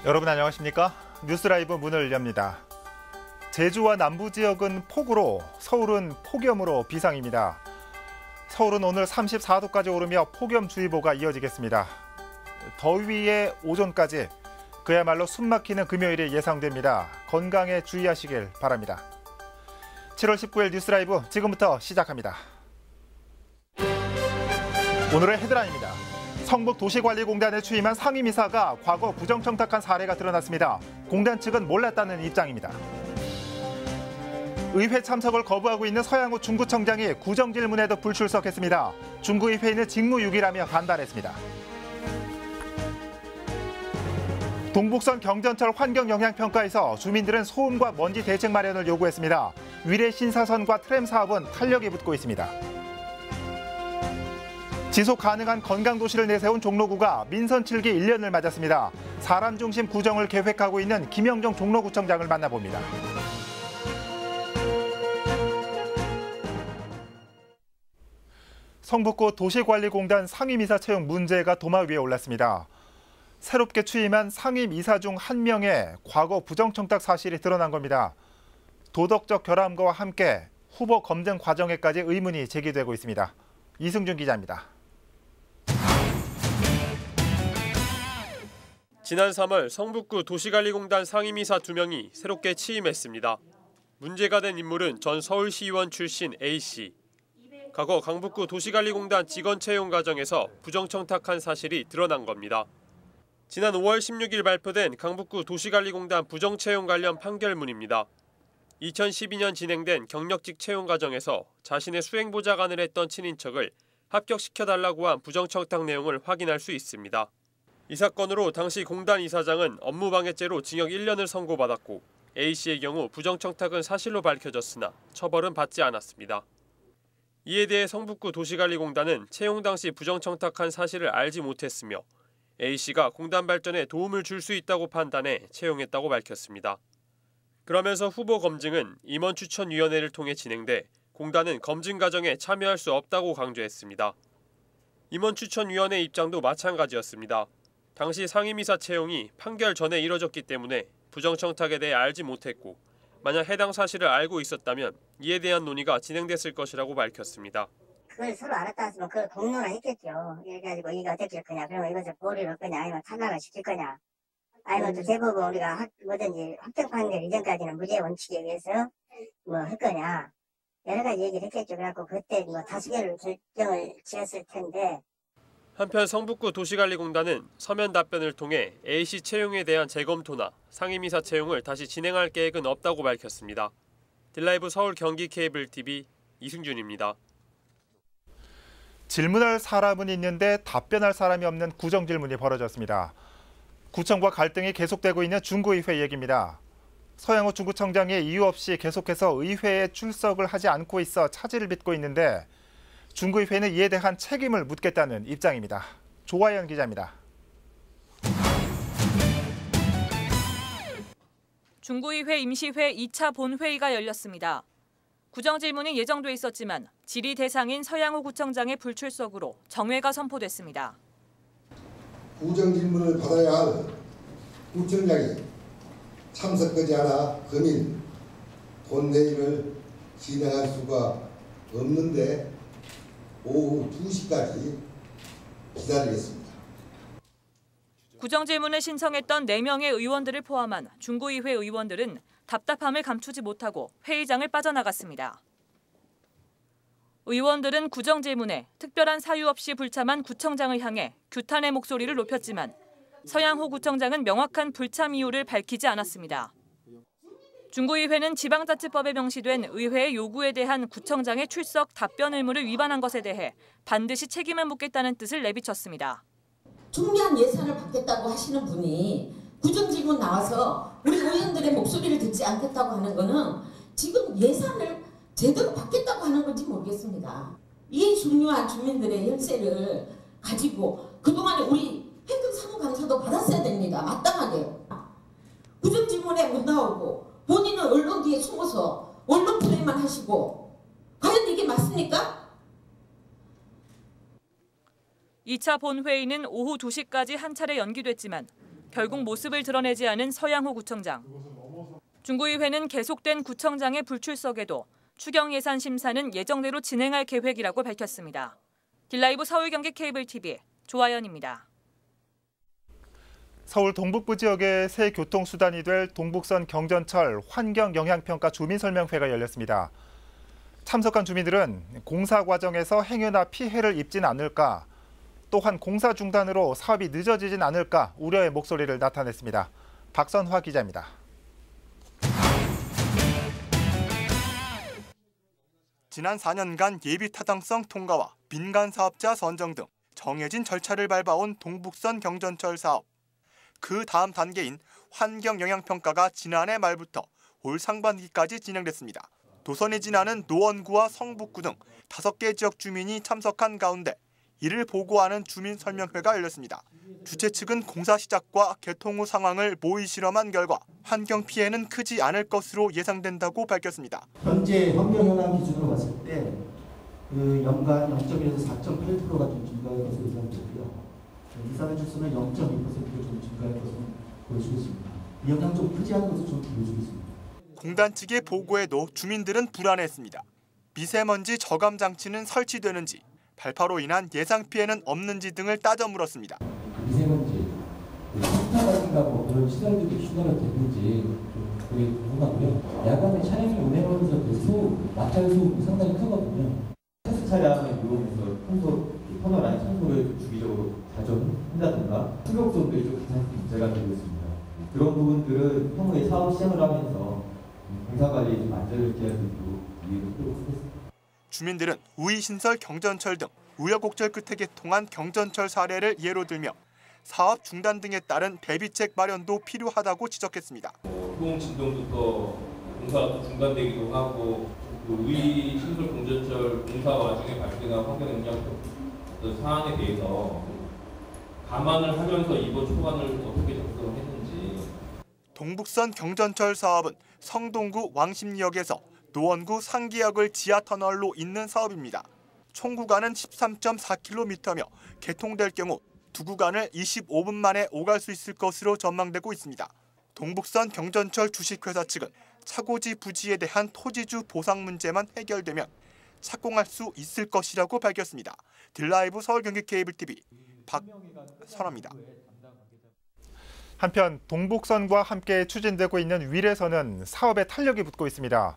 여러분 안녕하십니까? 뉴스라이브 문을 엽니다. 제주와 남부 지역은 폭우로, 서울은 폭염으로 비상입니다. 서울은 오늘 34도까지 오르며 폭염주의보가 이어지겠습니다. 더위의 오존까지 그야말로 숨막히는 금요일이 예상됩니다. 건강에 주의하시길 바랍니다. 7월 19일 뉴스라이브 지금부터 시작합니다. 오늘의 헤드라인입니다. 성북도시관리공단에 취임한 상임이사가 과거 부정청탁한 사례가 드러났습니다. 공단 측은 몰랐다는 입장입니다. 의회 참석을 거부하고 있는 서양호 중구청장이 구정질문에도 불출석했습니다. 중구의회는 직무유기라며 반발했습니다. 동북선 경전철 환경영향평가에서 주민들은 소음과 먼지 대책 마련을 요구했습니다. 위례 신사선과 트램 사업은 탄력이 붙고 있습니다. 지속 가능한 건강도시를 내세운 종로구가 민선 7기 1년을 맞았습니다. 사람 중심 구정을 계획하고 있는 김영정 종로구청장을 만나봅니다. 성북구 도시관리공단 상임이사 채용 문제가 도마 위에 올랐습니다. 새롭게 취임한 상임이사 중 한 명의 과거 부정청탁 사실이 드러난 겁니다. 도덕적 결함과 함께 후보 검증 과정에까지 의문이 제기되고 있습니다. 이승준 기자입니다. 지난 3월 성북구 도시관리공단 상임이사 2명이 새롭게 취임했습니다. 문제가 된 인물은 전 서울시의원 출신 A씨. 과거 강북구 도시관리공단 직원 채용 과정에서 부정청탁한 사실이 드러난 겁니다. 지난 5월 16일 발표된 강북구 도시관리공단 부정채용 관련 판결문입니다. 2012년 진행된 경력직 채용 과정에서 자신의 수행보좌관을 했던 친인척을 합격시켜달라고 한 부정청탁 내용을 확인할 수 있습니다. 이 사건으로 당시 공단 이사장은 업무방해죄로 징역 1년을 선고받았고 A씨의 경우 부정청탁은 사실로 밝혀졌으나 처벌은 받지 않았습니다. 이에 대해 성북구 도시관리공단은 채용 당시 부정청탁한 사실을 알지 못했으며 A씨가 공단 발전에 도움을 줄 수 있다고 판단해 채용했다고 밝혔습니다. 그러면서 후보 검증은 임원추천위원회를 통해 진행돼 공단은 검증 과정에 참여할 수 없다고 강조했습니다. 임원추천위원회 입장도 마찬가지였습니다. 당시 상임이사 채용이 판결 전에 이뤄졌기 때문에 부정청탁에 대해 알지 못했고 만약 해당 사실을 알고 있었다면 이에 대한 논의가 진행됐을 것이라고 밝혔습니다. 그걸 서로 알았다 했으면 그걸 공론화 했겠죠. 그래가지고 이게 어떻게 할 거냐, 그러면 이것을 보류를 할 거냐, 아니면 탈락을 시킬 거냐, 아니면 또 대법원 우리가 뭐든지 확정 판결 이전까지는 무죄 원칙에 의해서 뭐 할 거냐, 여러 가지 얘기를 했겠죠. 그래갖고 그때 뭐 다수결을 결정을 지었을 텐데. 한편 성북구 도시관리공단은 서면 답변을 통해 A씨 채용에 대한 재검토나 상임이사 채용을 다시 진행할 계획은 없다고 밝혔습니다. 딜라이브 서울 경기 케이블 TV 이승준입니다. 질문할 사람은 있는데 답변할 사람이 없는 구정질문이 벌어졌습니다. 구청과 갈등이 계속되고 있는 중구의회 얘기입니다. 서양호 중구청장이 이유 없이 계속해서 의회에 출석을 하지 않고 있어 차질을 빚고 있는데 중구의회는 이에 대한 책임을 묻겠다는 입장입니다. 조화연 기자입니다. 중구의회 임시회 2차 본회의가 열렸습니다. 구정질문이 예정돼 있었지만 질의 대상인 서양호 구청장의 불출석으로 정회가 선포됐습니다. 구정질문을 받아야 할 구청장이 참석하지 않아 금일 본회의를 진행할 수가 없는데 오후 2시까지 기다리겠습니다. 구정질문을 신청했던 4명의 의원들을 포함한 중구의회 의원들은 답답함을 감추지 못하고 회의장을 빠져나갔습니다. 의원들은 구정질문에 특별한 사유 없이 불참한 구청장을 향해 규탄의 목소리를 높였지만 서양호 구청장은 명확한 불참 이유를 밝히지 않았습니다. 중구의회는 지방자치법에 명시된 의회의 요구에 대한 구청장의 출석 답변 의무를 위반한 것에 대해 반드시 책임을 묻겠다는 뜻을 내비쳤습니다. 중요한 예산을 받겠다고 하시는 분이 구정질문 나와서 우리 의원들의 목소리를 듣지 않겠다고 하는 거는 지금 예산을 제대로 받겠다고 하는 건지 모르겠습니다. 이 중요한 주민들의 혈세를 가지고 그동안에 우리 행정사무감사도 받았어야 됩니다. 마땅하게. 구정질문에 못 나오고 본인은 언론 뒤에 숨어서 언론 플레이만 하시고 과연 이게 맞습니까? 2차 본회의는 오후 2시까지 한 차례 연기됐지만 결국 모습을 드러내지 않은 서양호 구청장. 중구의회는 계속된 구청장의 불출석에도 추경 예산 심사는 예정대로 진행할 계획이라고 밝혔습니다. 딜라이브 서울 경기 케이블 TV 조아연입니다. 서울 동북부 지역의 새 교통수단이 될 동북선 경전철 환경영향평가 주민설명회가 열렸습니다. 참석한 주민들은 공사 과정에서 행여나 피해를 입진 않을까, 또한 공사 중단으로 사업이 늦어지진 않을까 우려의 목소리를 나타냈습니다. 박선화 기자입니다. 지난 4년간 예비 타당성 통과와 민간 사업자 선정 등 정해진 절차를 밟아온 동북선 경전철 사업. 그 다음 단계인 환경영향평가가 지난해 말부터 올 상반기까지 진행됐습니다. 도선이 지나는 노원구와 성북구 등 5개 지역 주민이 참석한 가운데 이를 보고하는 주민설명회가 열렸습니다. 주최 측은 공사 시작과 개통 후 상황을 모의 실험한 결과 환경 피해는 크지 않을 것으로 예상된다고 밝혔습니다. 현재 환경영향 기준으로 봤을 때 연간 0.1에서 4.8%가 좀 증가할 것으로 예상되고요. 이산화 출소는 0.2%로 좀 증가할 것으로 보여지고 있습니다. 이 영향 좀 크지 않은 것으로 좀 보여지고 있습니다. 공단 측의 보고에도 주민들은 불안해했습니다. 미세먼지 저감 장치는 설치되는지, 발파로 인한 예상 피해는 없는지 등을 따져 물었습니다. 미세먼지, 스타라든가 그런 시설들이 추가가 됐는지 그게 궁금하고요. 야간에 차량이 운행하면서 소음, 마찰 소음이 상당히 크거든요. 테스트 차량을 이용해서 터널 안에 청소를 주기적으로 자주 한다든가 충격소음들이 좀 가장 문제가 되고 있습니다. 그런 부분들은 향후에 사업 시행을 하면서 공사관리에 좀 안전을 기할 수 있도록 이해를 하도록 하겠습니다. 주민들은 우이신설 경전철 등 우여곡절 끝에 개통한 경전철 사례를 예로 들며 사업 중단 등에 따른 대비책 마련도 필요하다고 지적했습니다. 소음 진동부터 공사가 중단되기도 하고 우이신설 경전철 공사 와중에 발생한 환경영향 사안에 대해서 감안을 하면서 이번 초안을 어떻게 작성했는지. 동북선 경전철 사업은 성동구 왕십리역에서 노원구 상기역을 지하터널로 잇는 사업입니다. 총 구간은 13.4km며 개통될 경우 두 구간을 25분 만에 오갈 수 있을 것으로 전망되고 있습니다. 동북선 경전철 주식회사 측은 착오지 부지에 대한 토지주 보상 문제만 해결되면 착공할 수 있을 것이라고 밝혔습니다. 딜라이브 서울 경기 케이블 TV 박선화입니다. 한편 동북선과 함께 추진되고 있는 위례선은 사업에 탄력이 붙고 있습니다.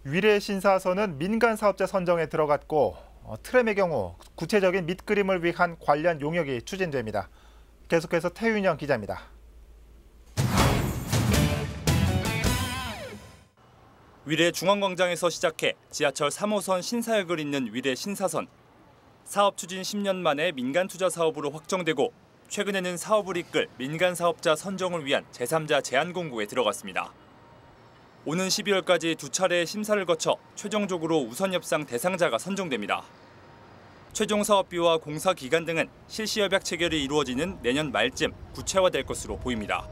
위례 신사선은 민간 사업자 선정에 들어갔고 트램의 경우 구체적인 밑그림을 위한 관련 용역이 추진됩니다. 계속해서 태윤영 기자입니다. 위례 중앙광장에서 시작해 지하철 3호선 신사역을 잇는 위례 신사선. 사업 추진 10년 만에 민간 투자 사업으로 확정되고 최근에는 사업을 이끌 민간 사업자 선정을 위한 제3자 제안 공고에 들어갔습니다. 오는 12월까지 두 차례의 심사를 거쳐 최종적으로 우선 협상 대상자가 선정됩니다. 최종 사업비와 공사 기간 등은 실시협약 체결이 이루어지는 내년 말쯤 구체화될 것으로 보입니다.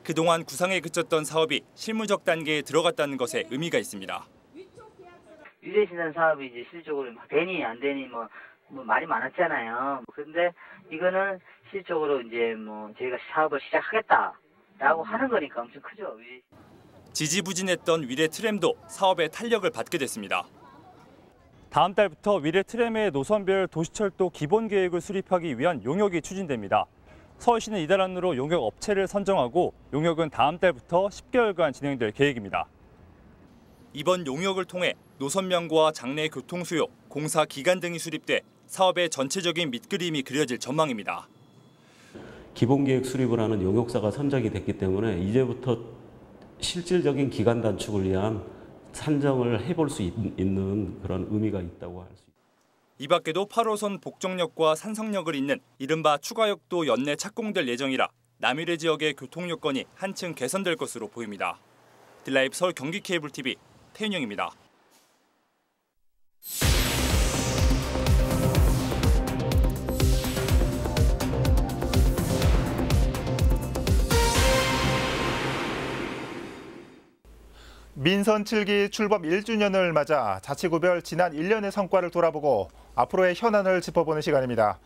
그동안 구상에 그쳤던 사업이 실무적 단계에 들어갔다는 것에 의미가 있습니다. 위례신선 사업이 이제 실질적으로 되니 안 되니 뭐 말이 많았잖아요. 그런데 이거는 실질적으로 이제 저희가 사업을 시작하겠다라고 하는 거니까 엄청 크죠. 지지부진했던 위례 트램도 사업에 탄력을 받게 됐습니다. 다음 달부터 위례 트램의 노선별 도시철도 기본 계획을 수립하기 위한 용역이 추진됩니다. 서울시는 이달 안으로 용역 업체를 선정하고 용역은 다음 달부터 10개월간 진행될 계획입니다. 이번 용역을 통해 노선명과 장래 교통 수요, 공사 기간 등이 수립돼 사업의 전체적인 밑그림이 그려질 전망입니다. 기본 계획 수립을 하는 용역사가 선정이 됐기 때문에 이제부터 실질적인 기간 단축을 위한 산정을 해볼 수 있는 그런 의미가 있다고 할 수 있습니다. 이 밖에도 8호선 복정역과 산성역을 잇는 이른바 추가역도 연내 착공될 예정이라 남위례 지역의 교통 여건이 한층 개선될 것으로 보입니다. 딜라이브 서울 경기 케이블 TV 태윤영입니다. 민선 7기 출범 1주년을 맞아 자치구별 지난 1년의 성과를 돌아보고 앞으로의 현안을 짚어보는 시간입니다.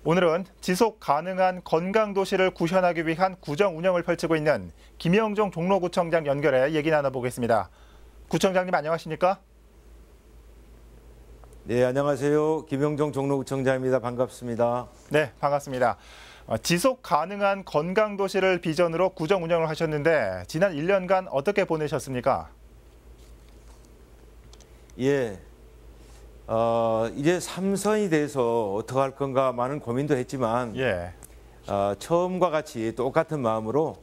오늘은 지속 가능한 건강도시를 구현하기 위한 구정 운영을 펼치고 있는 김영종 종로구청장 연결해 얘기 나눠보겠습니다. 구청장님 안녕하십니까? 네, 안녕하세요. 김영종 종로구청장입니다. 반갑습니다. 네, 반갑습니다. 지속 가능한 건강도시를 비전으로 구정 운영을 하셨는데 지난 1년간 어떻게 보내셨습니까? 예, 이제 3선이 돼서 어떻게 할 건가 많은 고민도 했지만 처음과 같이 똑같은 마음으로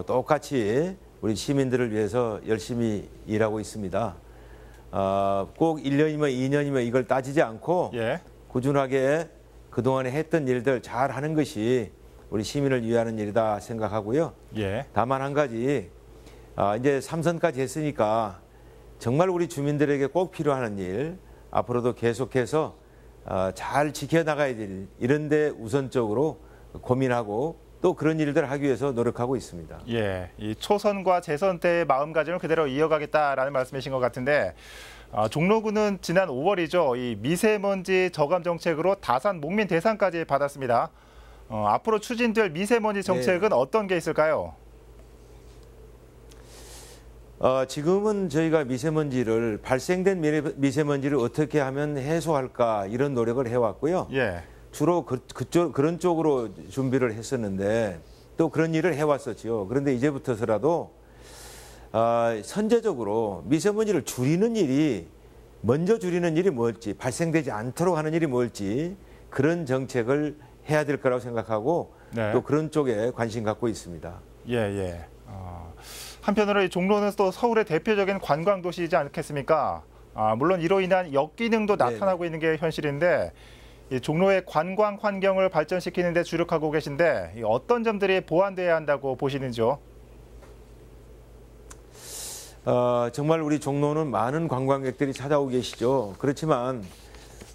똑같이 우리 시민들을 위해서 열심히 일하고 있습니다. 꼭 1년이면 2년이면 이걸 따지지 않고 꾸준하게 그동안에 했던 일들 잘 하는 것이 우리 시민을 위하는 일이다 생각하고요. 다만 한 가지 이제 3선까지 했으니까 정말 우리 주민들에게 꼭 필요한 일 앞으로도 계속해서 잘 지켜나가야 될 이런 데 우선적으로 고민하고 또 그런 일들을 하기 위해서 노력하고 있습니다. 예, 이 초선과 재선 때의 마음가짐을 그대로 이어가겠다라는 말씀이신 것 같은데 종로구는 지난 5월이죠. 이 미세먼지 저감 정책으로 다산 목민 대상까지 받았습니다. 앞으로 추진될 미세먼지 정책은 어떤 게 있을까요? 지금은 저희가 미세먼지를 발생된 미세먼지를 어떻게 하면 해소할까 이런 노력을 해왔고요. 주로 그런 쪽으로 준비를 했었는데 또 그런 일을 해왔었죠. 그런데 이제부터서라도 선제적으로 미세먼지를 줄이는 일이 먼저 줄이는 일이 뭘지 발생되지 않도록 하는 일이 뭘지 그런 정책을 해야 될 거라고 생각하고 또 그런 쪽에 관심 갖고 있습니다. 한편으로 이 종로는 또 서울의 대표적인 관광도시이지 않겠습니까? 물론 이로 인한 역기능도 나타나고 있는 게 현실인데 이 종로의 관광 환경을 발전시키는 데 주력하고 계신데 어떤 점들이 보완돼야 한다고 보시는지요? 정말 우리 종로는 많은 관광객들이 찾아오고 계시죠. 그렇지만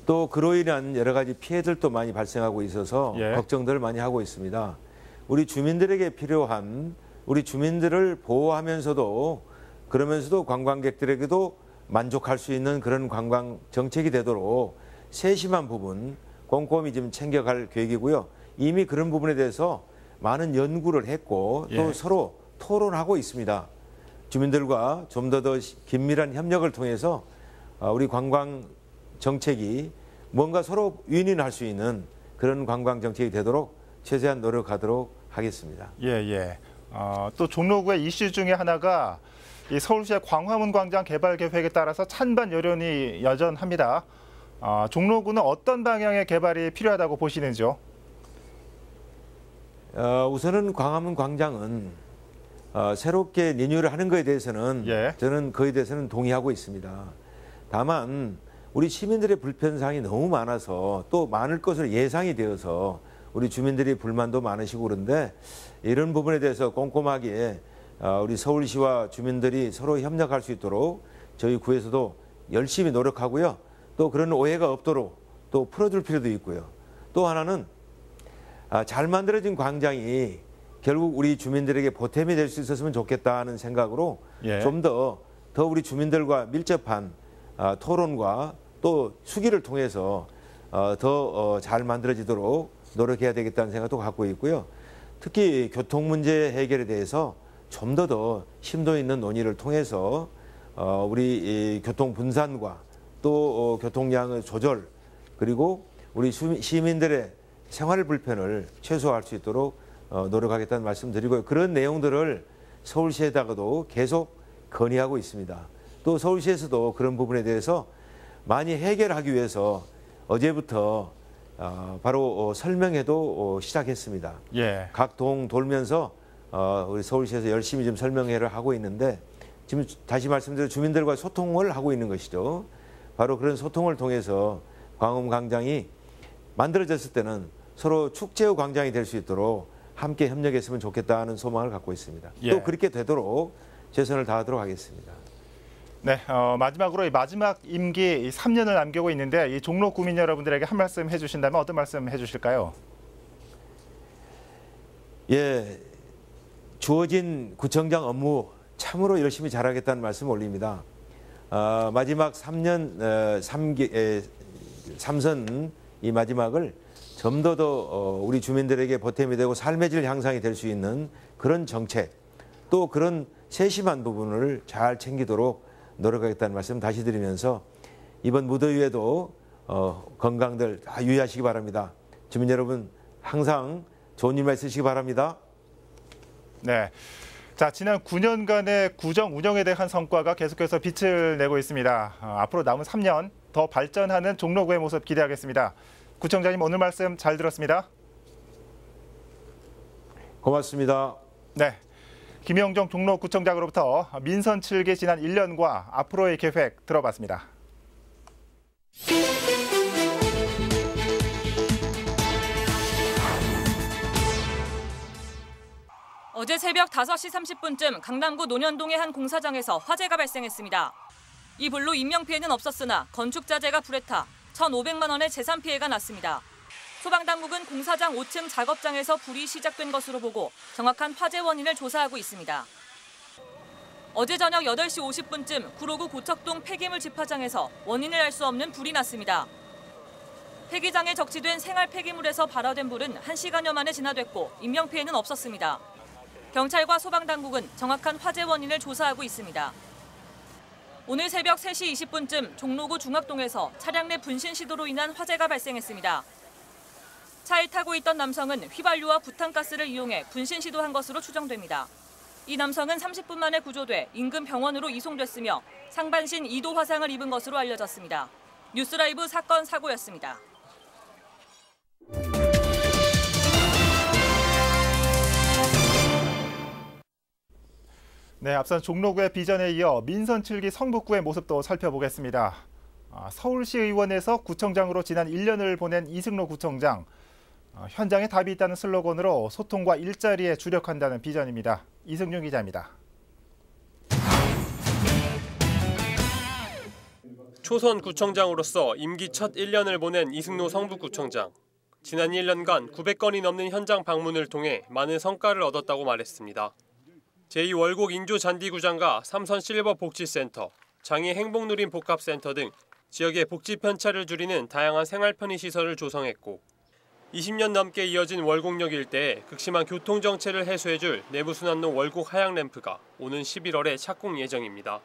또 그로 인한 여러 가지 피해들도 많이 발생하고 있어서 걱정들을 많이 하고 있습니다. 우리 주민들에게 필요한 우리 주민들을 보호하면서도 그러면서도 관광객들에게도 만족할 수 있는 그런 관광 정책이 되도록 세심한 부분 꼼꼼히 좀 챙겨갈 계획이고요. 이미 그런 부분에 대해서 많은 연구를 했고 또 서로 토론하고 있습니다. 주민들과 좀 더 긴밀한 협력을 통해서 우리 관광 정책이 뭔가 서로 윈윈할 수 있는 그런 관광 정책이 되도록 최대한 노력하도록 하겠습니다. 또 종로구의 이슈 중에 하나가 이 서울시의 광화문 광장 개발 계획에 따라서 찬반 여론이 여전합니다. 종로구는 어떤 방향의 개발이 필요하다고 보시는지요? 우선은 광화문 광장은 새롭게 리뉴얼을 하는 것에 대해서는 저는 그에 대해서는 동의하고 있습니다. 다만 우리 시민들의 불편사항이 너무 많아서 또 많을 것으로 예상이 되어서 우리 주민들이 불만도 많으시고 그런데 이런 부분에 대해서 꼼꼼하게 우리 서울시와 주민들이 서로 협력할 수 있도록 저희 구에서도 열심히 노력하고요. 또 그런 오해가 없도록 또 풀어줄 필요도 있고요. 또 하나는 잘 만들어진 광장이 결국 우리 주민들에게 보탬이 될 수 있었으면 좋겠다는 생각으로 좀 더 우리 주민들과 밀접한 토론과 또 수기를 통해서 더 잘 만들어지도록 노력해야 되겠다는 생각도 갖고 있고요. 특히 교통 문제 해결에 대해서 좀 더 심도 있는 논의를 통해서 우리 교통 분산과 또 교통량의 조절 그리고 우리 시민들의 생활 불편을 최소화할 수 있도록 노력하겠다는 말씀 드리고요. 그런 내용들을 서울시에다가도 계속 건의하고 있습니다. 또 서울시에서도 그런 부분에 대해서 많이 해결하기 위해서 어제부터 바로 설명회도 시작했습니다. 각 동 돌면서 우리 서울시에서 열심히 좀 설명회를 하고 있는데 지금 다시 말씀드려 주민들과 소통을 하고 있는 것이죠. 바로 그런 소통을 통해서 광화문 광장이 만들어졌을 때는 서로 축제의 광장이 될 수 있도록 함께 협력했으면 좋겠다는 소망을 갖고 있습니다. 또 그렇게 되도록 최선을 다하도록 하겠습니다. 마지막으로 이 마지막 임기 3년을 남기고 있는데 이 종로 구민 여러분들에게 한 말씀 해주신다면 어떤 말씀 해주실까요? 주어진 구청장 업무 참으로 열심히 잘하겠다는 말씀 올립니다. 마지막 3년 3선 이 마지막을 좀 더 우리 주민들에게 보탬이 되고 삶의 질 향상이 될 수 있는 그런 정책, 또 그런 세심한 부분을 잘 챙기도록 노력하겠다는 말씀 다시 드리면서 이번 무더위에도 건강들 다 유의하시기 바랍니다. 주민 여러분 항상 좋은 일만 있으시기 바랍니다. 네. 자, 지난 9년간의 구정 운영에 대한 성과가 계속해서 빛을 내고 있습니다. 앞으로 남은 3년 더 발전하는 종로구의 모습 기대하겠습니다. 구청장님 오늘 말씀 잘 들었습니다. 고맙습니다. 네. 김영종 종로구청장으로부터 민선 7기 지난 1년과 앞으로의 계획 들어봤습니다. 어제 새벽 5시 30분쯤 강남구 논현동의 한 공사장에서 화재가 발생했습니다. 이 불로 인명피해는 없었으나 건축자재가 불에 타 1,500만 원의 재산 피해가 났습니다. 소방당국은 공사장 5층 작업장에서 불이 시작된 것으로 보고 정확한 화재 원인을 조사하고 있습니다. 어제 저녁 8시 50분쯤 구로구 고척동 폐기물 집화장에서 원인을 알 수 없는 불이 났습니다. 폐기장에 적치된 생활 폐기물에서 발화된 불은 1시간여 만에 진화됐고 인명피해는 없었습니다. 경찰과 소방당국은 정확한 화재 원인을 조사하고 있습니다. 오늘 새벽 3시 20분쯤 종로구 중학동에서 차량 내 분신 시도로 인한 화재가 발생했습니다. 차에 타고 있던 남성은 휘발유와 부탄가스를 이용해 분신 시도한 것으로 추정됩니다. 이 남성은 30분 만에 구조돼 인근 병원으로 이송됐으며 상반신 2도 화상을 입은 것으로 알려졌습니다. 뉴스라이브 사건 사고였습니다. 네, 앞선 종로구의 비전에 이어 민선 7기 성북구의 모습도 살펴보겠습니다. 서울시 의원에서 구청장으로 지난 1년을 보낸 이승로 구청장. 현장에 답이 있다는 슬로건으로 소통과 일자리에 주력한다는 비전입니다. 이승윤 기자입니다. 초선 구청장으로서 임기 첫 1년을 보낸 이승로 성북구청장. 지난 1년간 900건이 넘는 현장 방문을 통해 많은 성과를 얻었다고 말했습니다. 제2월곡 인조잔디구장과 삼선 실버 복지센터, 장애 행복누림 복합센터 등 지역의 복지 편차를 줄이는 다양한 생활 편의 시설을 조성했고 20년 넘게 이어진 월곡역 일대에 극심한 교통정체를 해소해줄 내부순환로 월곡 하양램프가 오는 11월에 착공 예정입니다.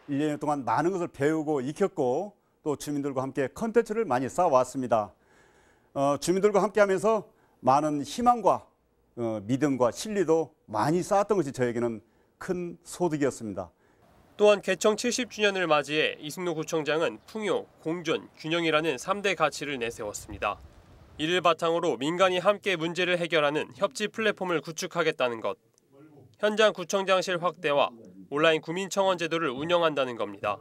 1년 동안 많은 것을 배우고 익혔고 또 주민들과 함께 컨텐츠를 많이 쌓아왔습니다. 주민들과 함께하면서 많은 희망과 믿음과 신뢰도 많이 쌓았던 것이 저에게는 큰 소득이었습니다. 또한 개청 70주년을 맞이해 이승로 구청장은 풍요, 공존, 균형이라는 3대 가치를 내세웠습니다. 이를 바탕으로 민간이 함께 문제를 해결하는 협치 플랫폼을 구축하겠다는 것, 현장 구청장실 확대와 온라인 구민청원 제도를 운영한다는 겁니다.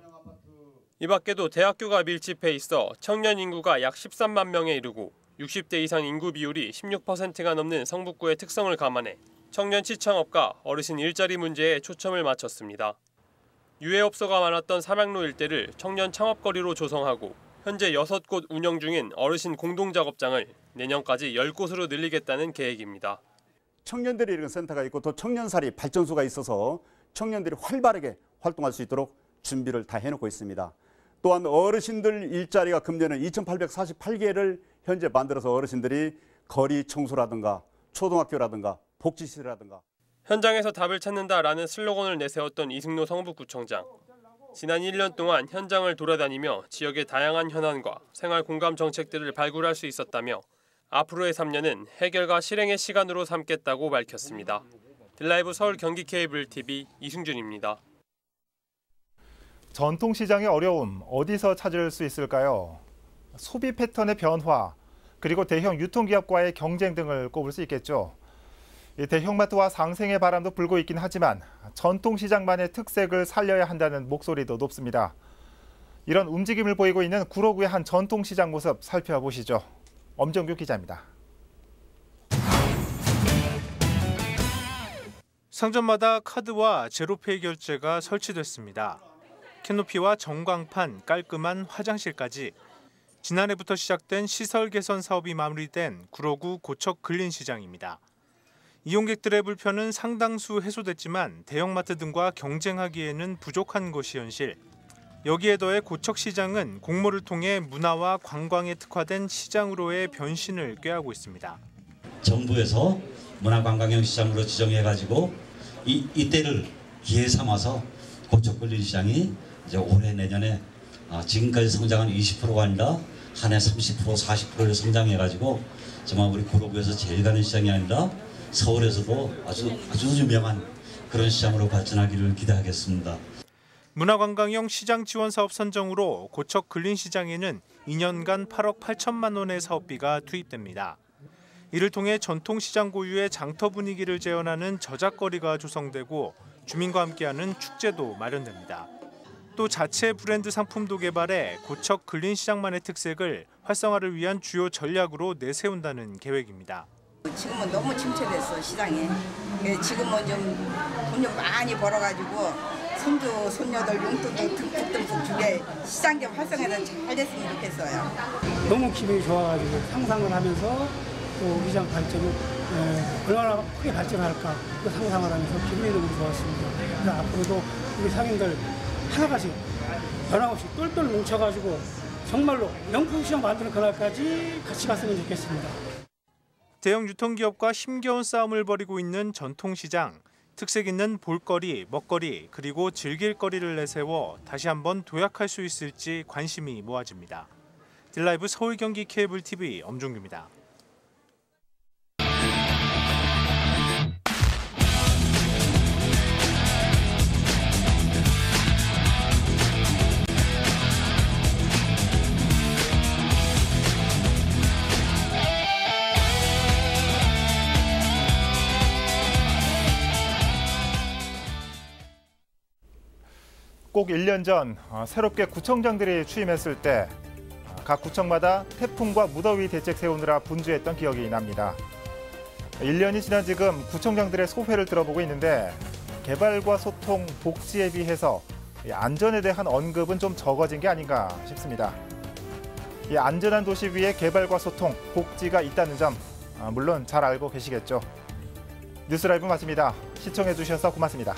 이 밖에도 대학교가 밀집해 있어 청년 인구가 약 13만 명에 이르고 60대 이상 인구 비율이 16%가 넘는 성북구의 특성을 감안해 청년치 창업과 어르신 일자리 문제에 초점을 맞췄습니다. 유해업소가 많았던 삼양로 일대를 청년 창업거리로 조성하고 현재 6곳 운영 중인 어르신 공동작업장을 내년까지 10곳으로 늘리겠다는 계획입니다. 청년들이 이런 센터가 있고 또 청년살이 발전소가 있어서 청년들이 활발하게 활동할 수 있도록 준비를 다 해놓고 있습니다. 또한 어르신들 일자리가 금년에 2,848개를 현재 만들어서 어르신들이 거리 청소라든가 초등학교라든가 복지시설이라든가 현장에서 답을 찾는다라는 슬로건을 내세웠던 이승로 성북구청장. 지난 1년 동안 현장을 돌아다니며 지역의 다양한 현안과 생활 공감 정책들을 발굴할 수 있었다며 앞으로의 3년은 해결과 실행의 시간으로 삼겠다고 밝혔습니다. 딜라이브 서울 경기 케이블 TV 이승준입니다. 전통시장의 어려움 어디서 찾을 수 있을까요? 소비 패턴의 변화, 그리고 대형 유통기업과의 경쟁 등을 꼽을 수 있겠죠. 대형마트와 상생의 바람도 불고 있긴 하지만 전통시장만의 특색을 살려야 한다는 목소리도 높습니다. 이런 움직임을 보이고 있는 구로구의 한 전통시장 모습 살펴보시죠. 엄정규 기자입니다. 상점마다 카드와 제로페이 결제가 설치됐습니다. 캔노피와 전광판, 깔끔한 화장실까지 지난해부터 시작된 시설 개선 사업이 마무리된 구로구 고척 근린시장입니다. 이용객들의 불편은 상당수 해소됐지만 대형마트 등과 경쟁하기에는 부족한 것이 현실. 여기에 더해 고척시장은 공모를 통해 문화와 관광에 특화된 시장으로의 변신을 꾀하고 있습니다. 정부에서 문화관광형 시장으로 지정해가지고 이때를 기회 삼아서 고척 근린시장이 이제 올해 내년에 지금까지 성장한 20%가 아니라 한 해 30%, 40%를 성장해가지고 정말 우리 구로구에서 제일 가는 시장이 아니라 서울에서도 아주 유명한 그런 시장으로 발전하기를 기대하겠습니다. 문화관광형 시장 지원 사업 선정으로 고척 근린시장에는 2년간 8억 8천만 원의 사업비가 투입됩니다. 이를 통해 전통시장 고유의 장터 분위기를 재현하는 저작거리가 조성되고 주민과 함께하는 축제도 마련됩니다. 또 자체 브랜드 상품도 개발해 고척 근린시장만의 특색을 활성화를 위한 주요 전략으로 내세운다는 계획입니다. 지금은 너무 침체됐어, 시장이. 지금은 좀 돈 좀 많이 벌어가지고 손주, 손녀들 용돈도 듬뿍듬뿍 주게 시장 좀 활성화는 잘 됐으면 좋겠어요. 너무 기분이 좋아가지고 상상을 하면서 또 우리 시장 발전이 얼마나 크게 발전할까 그 상상을 하면서 기분이 너무 좋았습니다. 그래서 앞으로도 우리 상인들 하나같이 변함없이 똘똘 뭉쳐가지고 정말로 명품시장 만드는 그날까지 같이 갔으면 좋겠습니다. 대형 유통기업과 힘겨운 싸움을 벌이고 있는 전통시장. 특색 있는 볼거리, 먹거리, 그리고 즐길 거리를 내세워 다시 한번 도약할 수 있을지 관심이 모아집니다. 딜라이브 서울 경기 케이블 TV 엄종규입니다. 꼭 1년 전 새롭게 구청장들이 취임했을 때 각 구청마다 태풍과 무더위 대책 세우느라 분주했던 기억이 납니다. 1년이 지난 지금 구청장들의 소회를 들어보고 있는데 개발과 소통, 복지에 비해서 안전에 대한 언급은 좀 적어진 게 아닌가 싶습니다. 이 안전한 도시 위에 개발과 소통, 복지가 있다는 점 물론 잘 알고 계시겠죠. 뉴스라이브 마칩니다. 시청해 주셔서 고맙습니다.